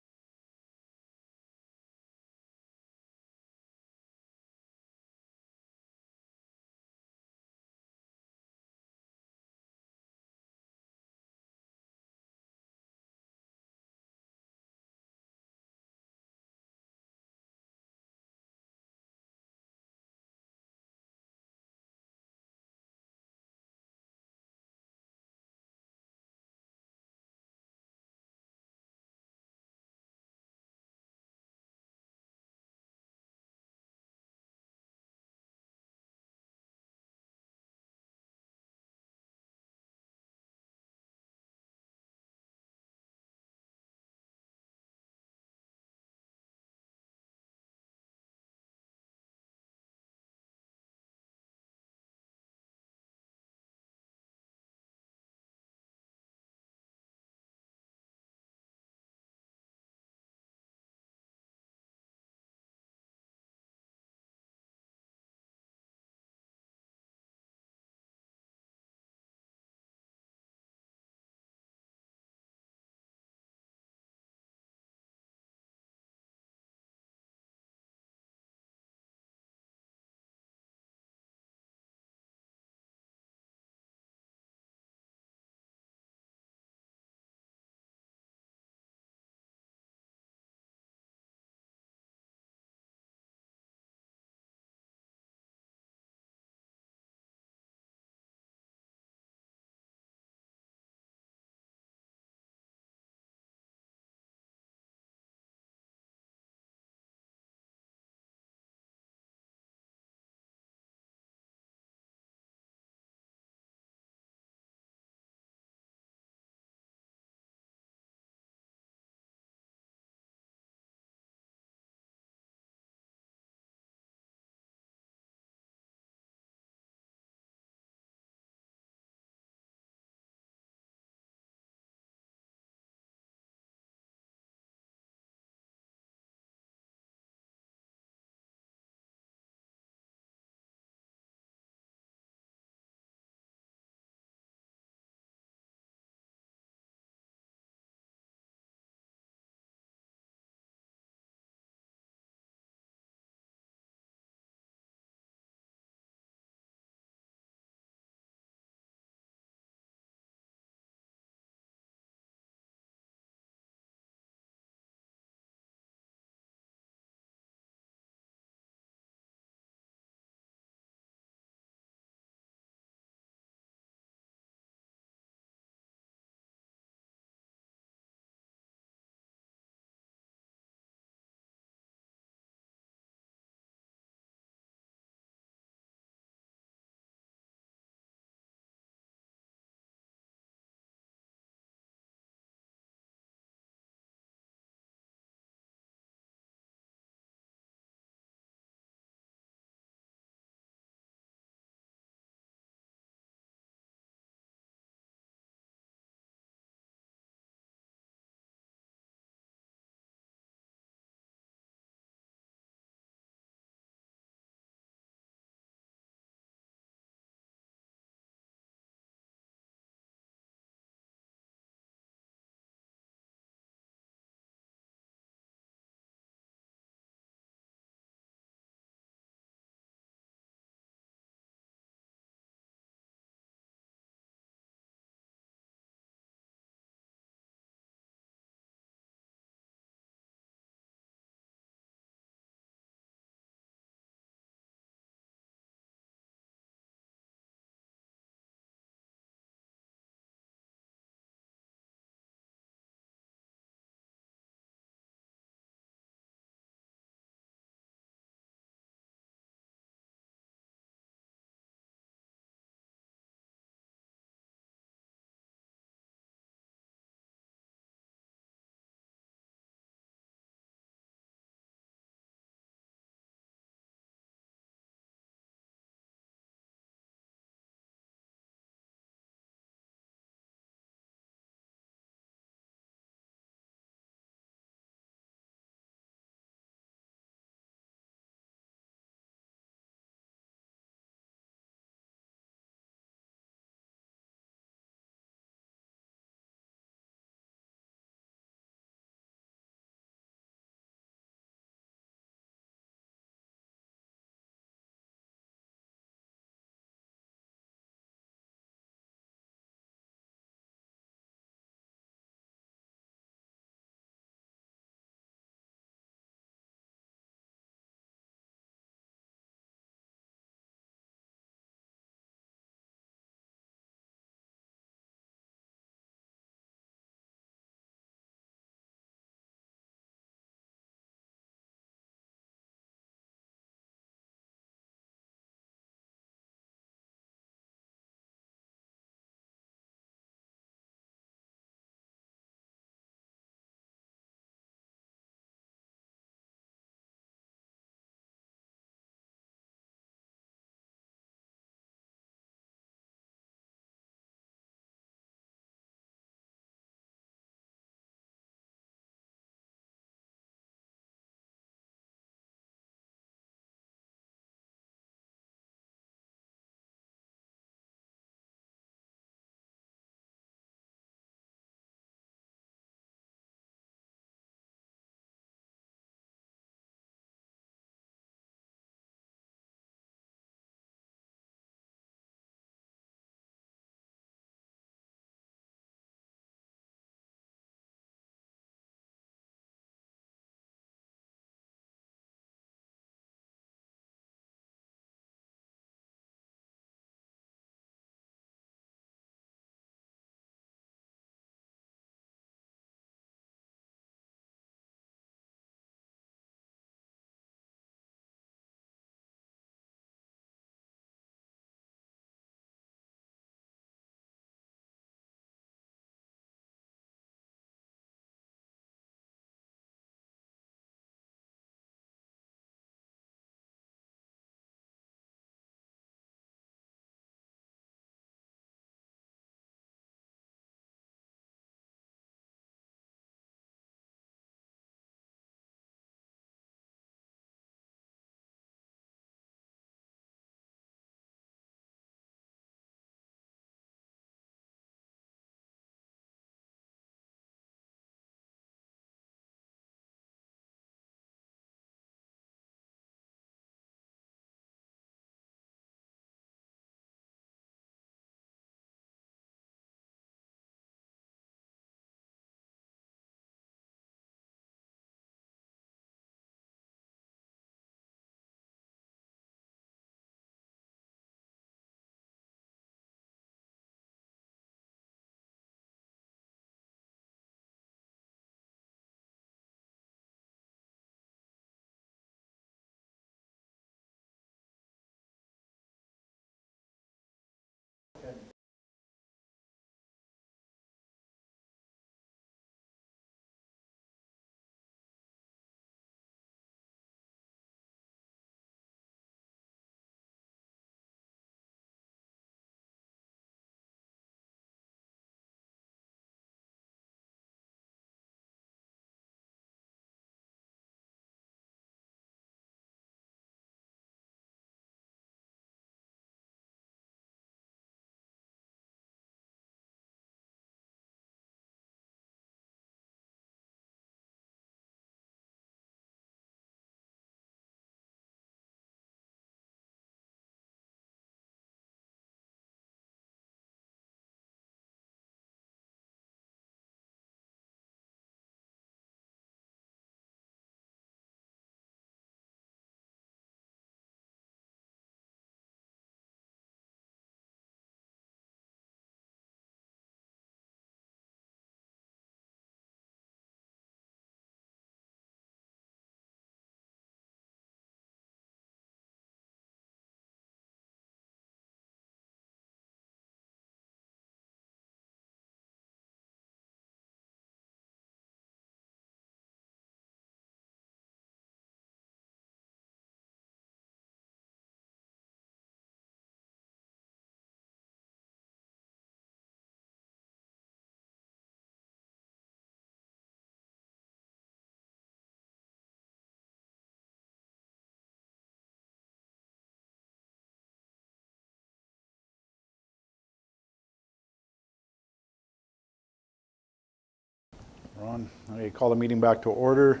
We're on. Okay, call the meeting back to order.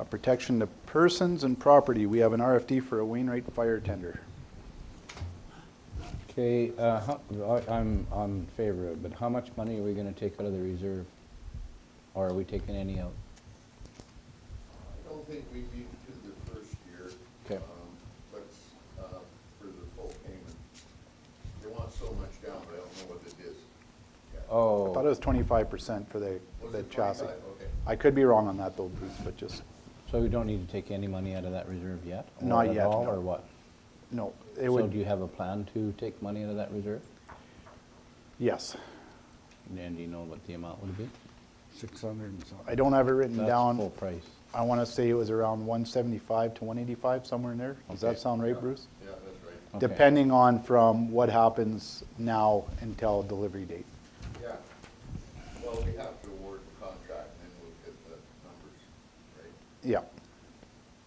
Protection to persons and property. We have an RFD for a Wainwright fire tender. Okay, I'm in favor of it, but how much money are we gonna take out of the reserve? Or are we taking any out? I don't think we need to the first year. Okay. Let's, for the full payment. They want so much down, but I don't know what it is. Yeah. I thought it Oh, was 25% for the Was the it chassis. 25? Okay. I could be wrong on that though, Bruce, but just, so we don't need to take any money out of that reserve yet? Or Not at yet, all, no. or what? no, it So do would, you have a plan to take money out of that reserve? yes. And do you know what the amount would be? 600 and something. I don't have it written That's down. full price. I want to say it was around 175 to 185, somewhere in there. Does that Okay. sound right, Bruce? Yeah, that's right. Okay. Depending on from what happens now until delivery date. Yeah. Well, we have to award the contract and then we'll get the numbers, right? Yeah.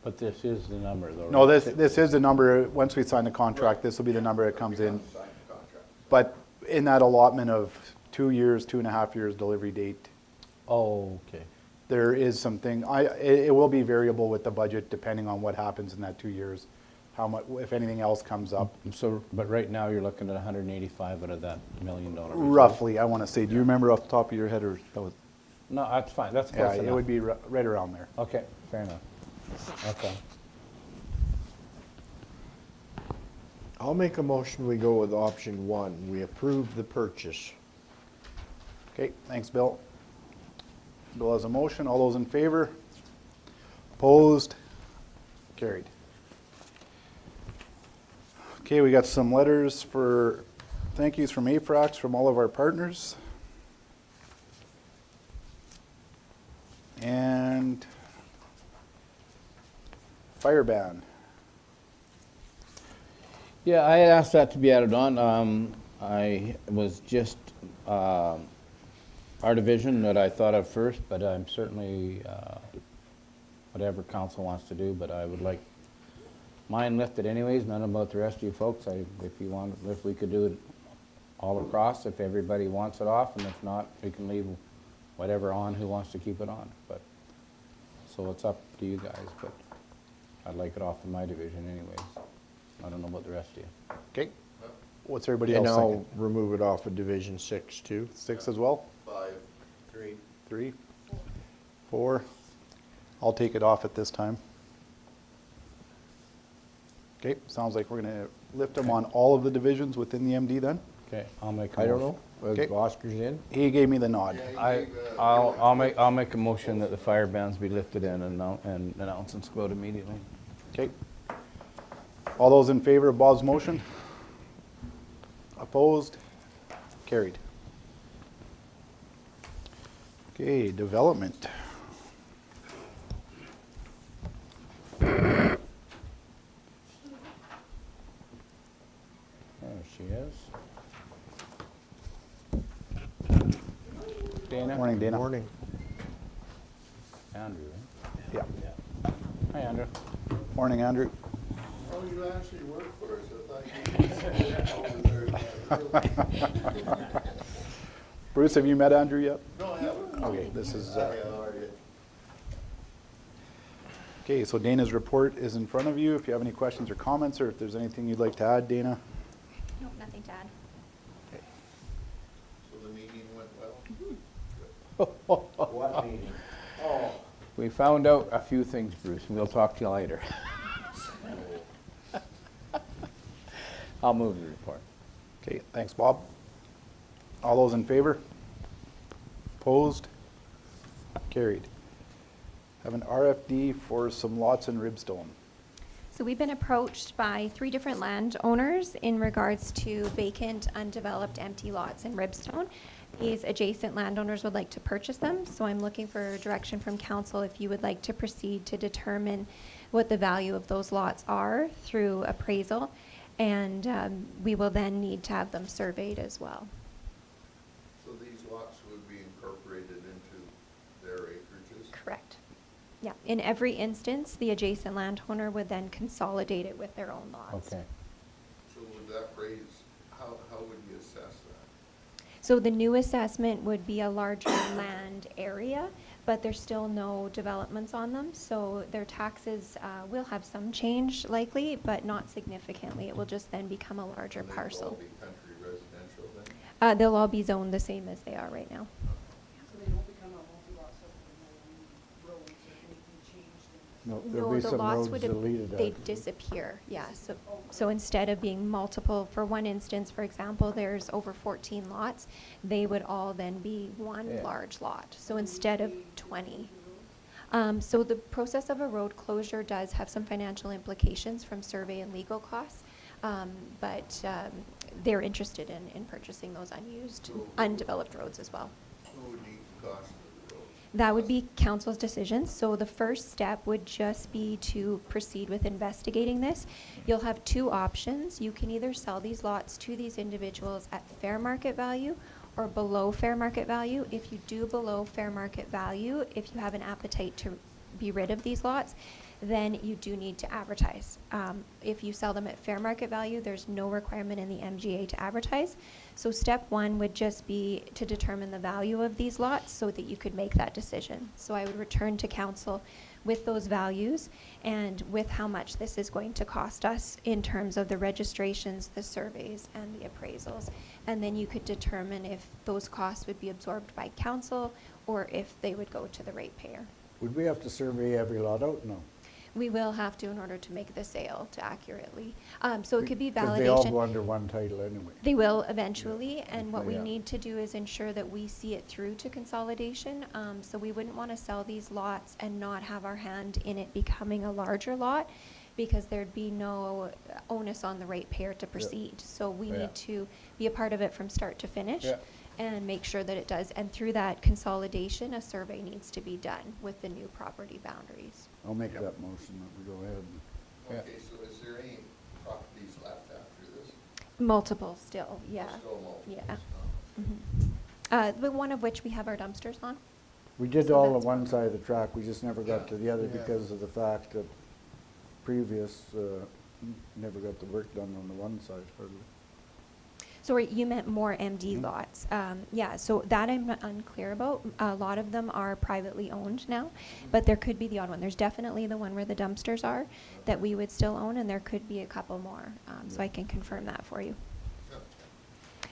But this is the number though, No, right? this is the number, once we sign the contract, this will be the number that comes in. We have to sign the contract. But in that allotment of 2 years, 2.5 years delivery date, Oh, okay. there is something, it will be variable with the budget depending on what happens in that 2 years. How much, if anything else comes up. So, but right now you're looking at 185 out of that $1 million reserve? Roughly, I want to say, do you remember off the top of your head or that was? No, that's fine, that's Yeah, close enough. it would be right around there. Okay, fair enough. Okay. I'll make a motion, we go with option one. We approve the purchase. Okay, thanks, Bill. Bill has a motion. All those in favor? Opposed? Carried. Okay, we got some letters for thank yous from AFRAX from all of our partners. And fire ban. Yeah, I had asked that to be added on. I was just, our division that I thought of first, but I'm certainly, whatever council wants to do, but I would like mine lifted anyways, none about the rest of you folks. If you want, if we could do it all across, if everybody wants it off, and if not, we can leave whatever on, who wants to keep it on, but, so it's up to you guys, but I'd like it off in my division anyways. I don't know about the rest of you. Okay. What's everybody And else I'll thinking? remove it off of Division 6 too. 6 as well? 5, 3. 3, 4. I'll take it off at this time. Okay, sounds like we're gonna lift them on all of the divisions within the MD then? Okay, I'll make a I don't motion. know, Okay. Oscar's in. He gave me the nod. I'll make a motion that the fire bans be lifted in and announcements go out immediately. Okay. All those in favor of Bob's motion? Opposed? Carried. Okay, development. There she is. Dana? Morning, Dana. Morning. Andrew, right? Yeah. Hi, Andrew. Morning, Andrew. Oh, you actually work for us, I thought you. Bruce, have you met Andrew yet? No, I haven't. Okay, this is, How are you? okay, so Dana's report is in front of you. If you have any questions or comments, or if there's anything you'd like to add, Dana? Nope, nothing to add. So the meeting went well? What meeting? Oh. We found out a few things, Bruce, and we'll talk to you later. I'll move the report. Okay, thanks, Bob. All those in favor? Opposed? Carried. Have an RFD for some lots in Ribstone. So we've been approached by 3 different landowners in regards to vacant, undeveloped, empty lots in Ribstone. These adjacent landowners would like to purchase them, so I'm looking for direction from council if you would like to proceed to determine what the value of those lots are through appraisal, and we will then need to have them surveyed as well. So these lots would be incorporated into their acreages? Correct. Yeah, in every instance, the adjacent landowner would then consolidate it with their own lots. Okay. So would that raise, how would you assess that? So the new assessment would be a larger land area, but there's still no developments on them. So their taxes will have some change likely, but not significantly. It will just then become a larger Will these parcel. all be country residential then? They'll all be zoned the same as they are right now. No, No, there'll be the some lots roads would, deleted out they of it. disappear, yeah. So instead of being multiple, for one instance, for example, there's over 14 lots, they would all then be one Yeah. large lot. So instead of 20. So the process of a road closure does have some financial implications from survey and legal costs. But they're interested in purchasing those unused, undeveloped roads as well. Who would eat the cost of the road? That would be council's decision. So the first step would just be to proceed with investigating this. You'll have two options. You can either sell these lots to these individuals at fair market value or below fair market value. If you do below fair market value, if you have an appetite to be rid of these lots, then you do need to advertise. If you sell them at fair market value, there's no requirement in the MGA to advertise. So step one would just be to determine the value of these lots so that you could make that decision. So I would return to council with those values and with how much this is going to cost us in terms of the registrations, the surveys, and the appraisals. And then you could determine if those costs would be absorbed by council or if they would go to the ratepayer. Would we have to survey every lot out? No. We will have to in order to make the sale to accurately. So it could be Because they all go validation. under one title anyway. They will eventually, and what we Yeah. need to do is ensure that we see it through to consolidation. So we wouldn't want to sell these lots and not have our hand in it becoming a larger lot, because there'd be no onus on the ratepayer to proceed. So we Yeah. need to be a part of it from start to finish. Yeah. And make sure that it does. And through that consolidation, a survey needs to be done with the new property boundaries. I'll make that motion that we go ahead. Yeah. Okay, so is there any properties left after this? Multiple still, yeah. Still multiple? Yeah. Oh. But one of which we have our dumpsters on. We did So all that's of one side of the track, we just never got to the other Yeah. because of the fact that previous, never got the work done on the one side hardly. Sorry, you meant more MD lots. Yeah, so that I'm not unclear about. A lot of them are privately owned now, but there could be the odd one. There's definitely the one where the dumpsters are that we would still own, and there could be a couple more. So I can confirm that for you.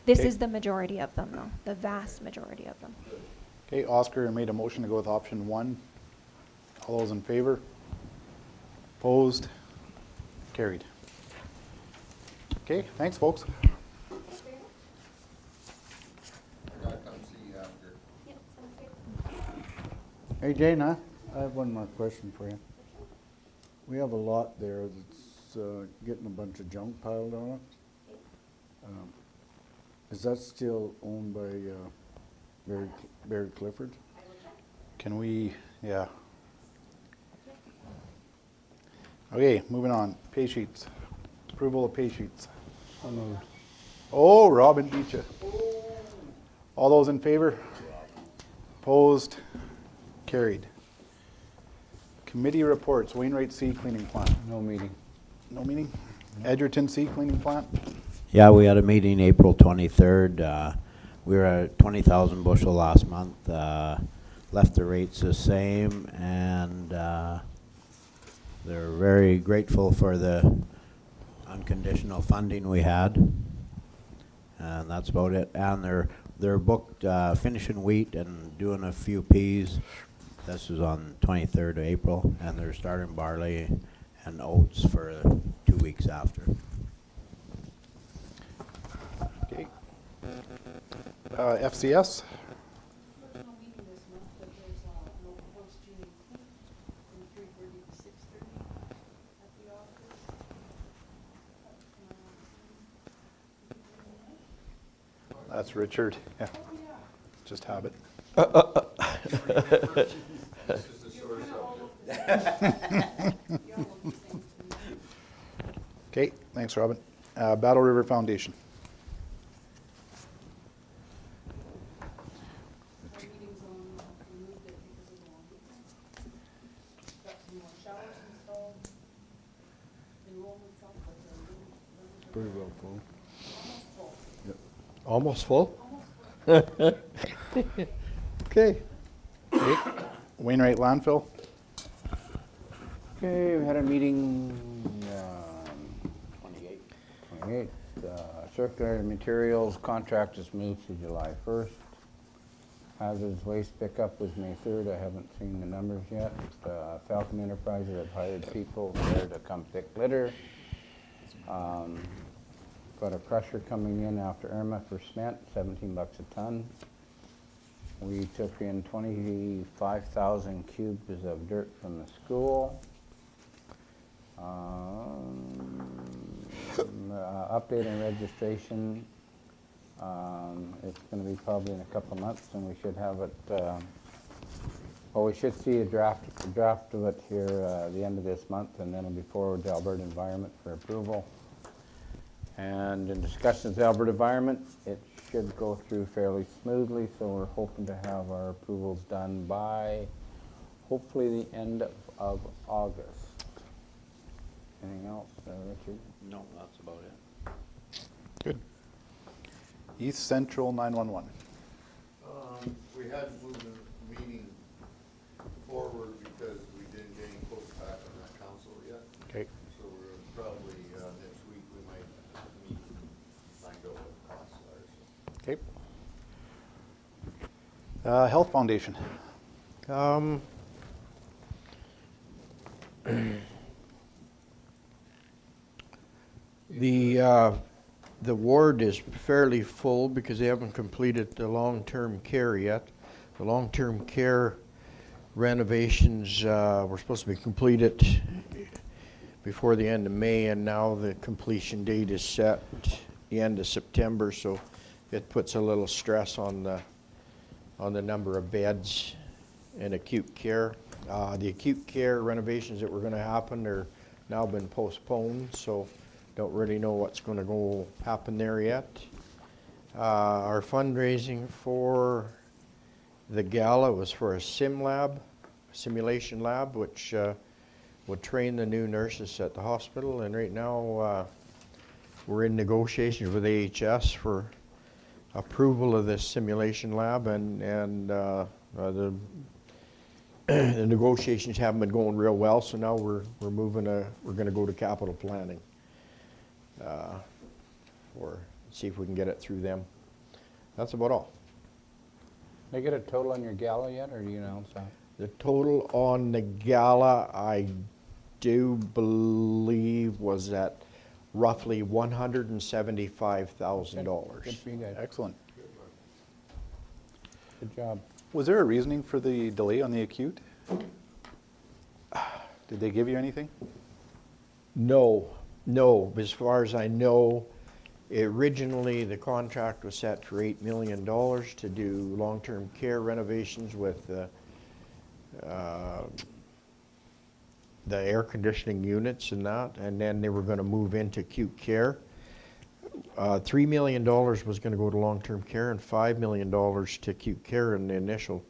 This Okay. is the majority of them, though, the vast majority of them. Okay, Oscar made a motion to go with option one. All those in favor? Opposed? Carried. Okay, thanks, folks. I gotta come see you after. Hey, Dana, I have one more question for you. We have a lot there that's getting a bunch of junk piled on it. Is that still owned by Barry Clifford? Can we, yeah. Okay, moving on. Pay sheets. Approval of pay sheets. Oh, Robin beat you. All those in favor? Opposed? Carried. Committee reports. Wainwright C cleaning plant. No meeting. No meeting? Edgerton C cleaning plant? Yeah, we had a meeting April 23rd. We were at 20,000 bushel last month. Left the rates the same, and they're very grateful for the unconditional funding we had. And that's about it. And they're booked finishing wheat and doing a few peas. This is on 23rd of April, and they're starting barley and oats for 2 weeks after. Okay. FCS? That's Richard, yeah. Just habit. This is the sore subject. Okay, thanks, Robin. Battle River Foundation. Pretty well full. Almost full? Okay. Wainwright landfill. Okay, we had a meeting, 28th. Circular materials contract is moved to July 1st. Hazardous waste pickup was May 3rd. I haven't seen the numbers yet. Falcon Enterprises have hired people there to come pick litter. Got a crusher coming in after Irma for cement, $17 a ton. We took in 25,000 cubes of dirt from the school. Update on registration. It's going to be probably in a couple of months, and we should have it. Well, we should see a draft of it here the end of this month, and then it'll be forwarded to Alberta Environment for approval. And in discussions with Alberta Environment, it should go through fairly smoothly, so we're hoping to have our approvals done by hopefully the end of August. Anything else, Richard? No, that's about it. Good. East Central 911. We had to move the meeting forward because we didn't get any quotes back on that council yet. Okay. So we're probably, next week, we might meet and find out what the costs are. So. Okay. Health Foundation. The ward is fairly full because they haven't completed the long-term care yet. The long-term care renovations were supposed to be completed before the end of May, and now the completion date is set the end of September, so it puts a little stress on the number of beds in acute care. The acute care renovations that were going to happen are now been postponed, so don't really know what's going to go happen there yet. Our fundraising for the gala was for a simulation lab, which would train the new nurses at the hospital. And right now we're in negotiations with AHS for approval of this simulation lab, and the negotiations haven't been going real well. So now we're going to go to capital planning. Or see if we can get it through them. That's about all. Did I get a total on your gala yet, or do you announce that? The total on the gala, I do believe, was at roughly $175,000. Good for you guys. Excellent. Good job. Was there a reasoning for the delay on the acute? Did they give you anything? No. As far as I know, originally the contract was set for $8 million to do long-term care renovations with the air conditioning units and that, and then they were going to move into acute care. $3 million was going to go to long-term care and $5 million to acute care in the initial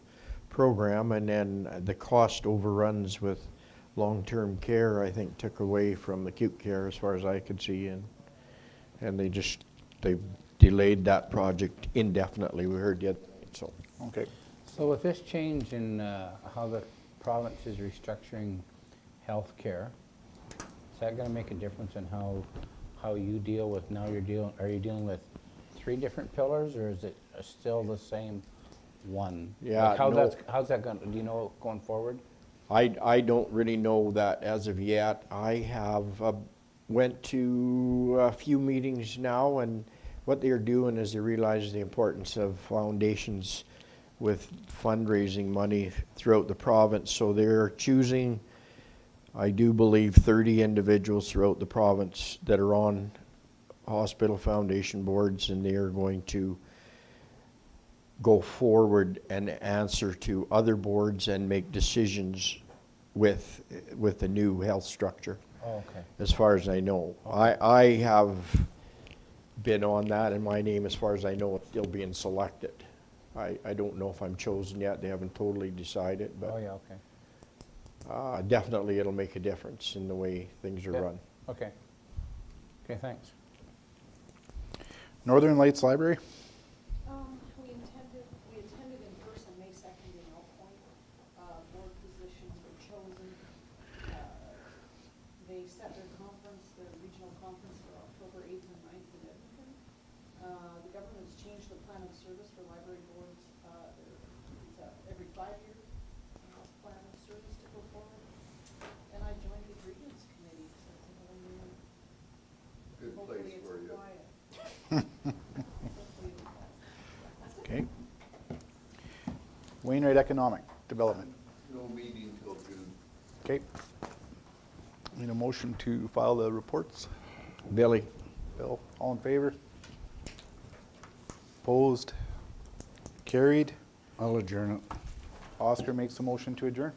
program, and then the cost overruns with long-term care, I think, took away from acute care as far as I could see, and they delayed that project indefinitely. We heard yet, so. Okay. So with this change in how the province is restructuring health care, is that going to make a difference in how you deal with, are you dealing with 3 different pillars, or is it still the same one? Yeah, Like how's that going, do you know going forward? I don't really know that as of yet. I have went to a few meetings now, and what they're doing is they realize the importance of foundations with fundraising money throughout the province. So they're choosing, I do believe, 30 individuals throughout the province that are on hospital foundation boards, and they are going to go forward and answer to other boards and make decisions with the new health structure. Oh, okay. As far as I know. I have been on that, and my name, as far as I know, is still being selected. I don't know if I'm chosen yet. They haven't totally decided, but Oh, yeah, okay. definitely it'll make a difference in the way things are Yeah. run. Okay. Okay, thanks. Northern Lights Library. We intend Okay. Wainwright Economic Development. No meeting till June. Okay. Need a motion to file the reports. Billy? Bill, all in favor? Opposed? Carried. I'll adjourn it. Oscar makes a motion to adjourn.